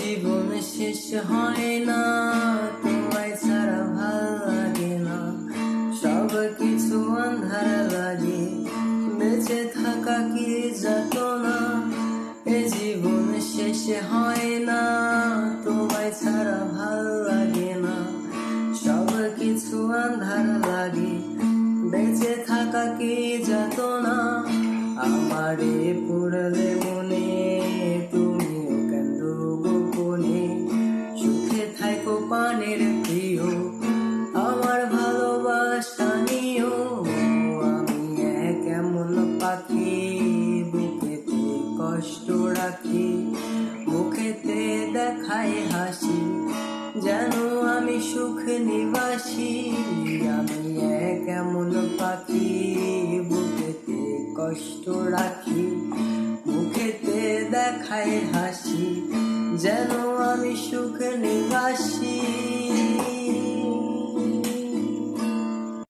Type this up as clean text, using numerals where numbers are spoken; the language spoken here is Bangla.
জীবন শেষ হয় না, তোমায় ছাড়া ভাল লাগে না, সব কিছু আন্ধার লাগে, বেঁচে থাকা কি যাতনা। এ জীবন শেষ হয় না, তোমায় ছাড়া ভাল লাগে না, সব কিছু আন্ধার লাগে, বেঁচে থাকা কি যাতনা। আমারে পড়লে মনে তুমিও কান্দো গোপনে, সুখে থাকো পানের প্রিয়, আমার ভালোবাসা নিও। আমি এক এমন পাখি, বুকেতে কষ্ট রাখি, মুখেতে দেখাই হাসি, যেন আমি সুখ নিবাসী। আমি এক এমন পাখি, বুকেতে কষ্ট রাখি, মুখেতে দেখাই হাসি, যেন আমি সুখ নিবাসী।